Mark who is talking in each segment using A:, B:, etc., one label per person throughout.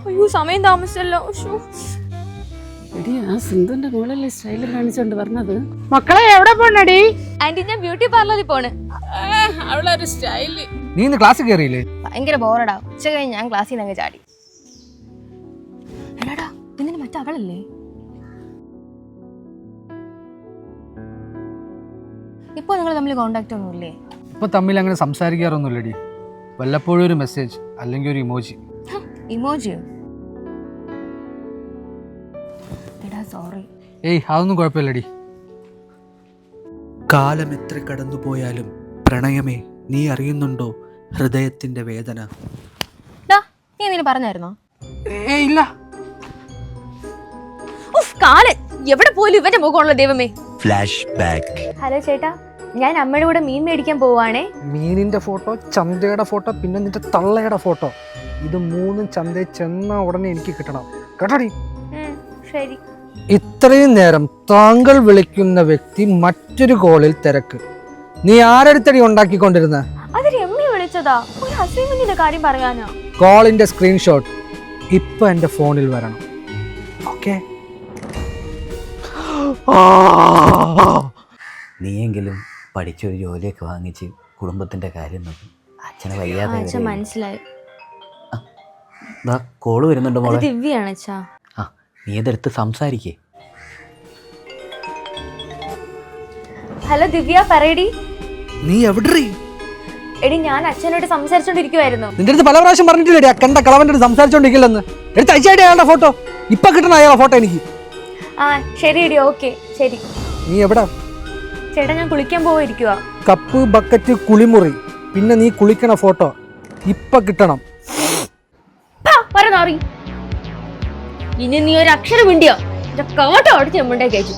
A: അയ്യോ സമയം താമസിച്ചല്ലോ.
B: എടി ആ സിന്ധുവിന്റെ മോളല്ലേ സ്റ്റൈലും കാണിച്ചോണ്ട് പറഞ്ഞത്.
C: മക്കളെ എവിടെ പോണടി?
A: ആന്റി ഞാൻ ബ്യൂട്ടി പാർലറിൽ പോണ്.
B: അവളൊരു സ്റ്റൈല്.
D: നീ ഇന്ന് ക്ലാസ് കയറിയില്ലേ?
A: ഭയങ്കര ബോറടാ. ഉച്ച കഴിഞ്ഞ് ഞാൻ ക്ലാസ്സിൽ നിന്ന് അങ്ങ് ചാടി. എടാടാ ഇതിന് മറ്റവളല്ലേ? ഇപ്പൊ നിങ്ങൾ തമ്മിൽ കോണ്ടാക്ട് ഒന്നുമില്ലേ?
D: ഇപ്പൊ തമ്മിൽ അങ്ങനെ സംസാരിക്കാറൊന്നുമില്ലടി. വല്ലപ്പോഴും ഒരു മെസ്സേജ് അല്ലെങ്കിൽ ഒരു ഇമോജി.
A: ഇമോജിയോ? എടാ സോറി.
D: ഏയ് അതൊന്നും കുഴപ്പമില്ലടി.
E: കാലം എത്ര കടന്നുപോയാലും പ്രണയമേ നീ അറിയുന്നുണ്ടോ ഹൃദയത്തിന്റെ വേദന?
A: നീ എന്തെങ്കിലും പറഞ്ഞായിരുന്നോ?
D: ഏയ് ഇല്ല.
A: കാലൻ എവിടെ പോലും ഇവന്റെ മുഖമുള്ള ദൈവമേ.
E: Flash back.
A: ഹലോ ചേട്ടാ, ഞാൻ അമ്മയുടെ കൂടെ മീൻ മേടിക്കാൻ പോവാണേ.
D: മീനിന്റെ ഫോട്ടോ, ചന്തയുടെ ഫോട്ടോ, പിന്നെ നിന്റെ തള്ളയുടെ ഫോട്ടോ, ഇത് മൂന്നും ചന്തയിൽ ചെന്ന ഉടനെ എനിക്ക് കിട്ടണം കേട്ടോടി.
A: ശരി.
D: ഇത്രയും നേരം താങ്കൾ വിളിക്കുന്ന വ്യക്തി മറ്റൊരു കോളിൽ തിരക്ക്. നീ ആരെടുത്തടി ഉണ്ടാക്കിക്കൊണ്ടിരുന്ന?
A: അത് രമ്യ വിളിച്ചതാ, ഒരു അസൈൻമെന്റിന്റെ കാര്യം പറയാനാ.
D: കോളിന്റെ സ്ക്രീൻഷോട്ട് ഇപ്പൊ എന്റെ ഫോണിൽ വരണം. ഓക്കെ?
F: നീയെങ്കിലും പഠിച്ചൊരു ജോലിയൊക്കെ വാങ്ങിച്ച് കുടുംബത്തിന്റെ കാര്യം നോക്കി. അച്ഛനെ വയ്യാതെ
A: മനസ്സിലായി.
F: കോള് വരുന്നുണ്ട് മോളെ.
A: ദിവ്യാണ് അച്ഛാ.
F: ആ നീ ഇതെടുത്ത് സംസാരിക്കേ.
A: ഹലോ ദിവ്യ, പറയടി.
E: നീ എവിടെ?
A: എടി ഞാൻ അച്ഛനോട് സംസാരിച്ചോണ്ടിരിക്കുവായിരുന്നു.
D: നിന്റെ അടുത്ത് പല പ്രാവശ്യം പറഞ്ഞിട്ടില്ലേ ആ കണ്ട കളവന്റെ അടുത്ത് സംസാരിച്ചോണ്ടിരിക്കില്ലെന്ന്? എടുത്ത് അയച്ചായിട്ട് അയാളുടെ ഫോട്ടോ ഇപ്പൊ കിട്ടണ അയാളെ ഫോട്ടോ എനിക്ക്.
A: ആ ശരി എടി, ഓക്കെ ശരി.
D: നീ എവിടാ?
A: ചേട്ടാ ഞാൻ കുളിക്കാൻ പോയിരിക്കുവാ.
D: കപ്പ്, ബക്കറ്റ്, കുളിമുറി, പിന്നെ നീ കുളിക്കണ ഫോട്ടോ ഇപ്പൊ കിട്ടണം.
A: ഇനി നീ ഒരു അക്ഷരം മിണ്ടിയോ കവട്ട ഓടിച്ച് നമ്മളുടെ കേട്ടു.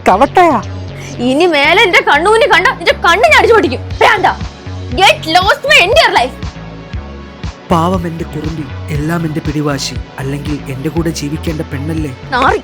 D: കവട്ടയാ?
A: ഇനി മേലെ എന്റെ കണ്ണൂന് കണ്ട എന്റെ കണ്ണ് ഞാൻ അടിച്ചു പൊട്ടിക്കും. Get lost my entire life.
E: പാവം എന്റെ കുറുമ്പി, എല്ലാം എന്റെ പിടിവാശി. അല്ലെങ്കിൽ എന്റെ കൂടെ ജീവിക്കേണ്ട പെണ്ണല്ലേ?
A: നാറി.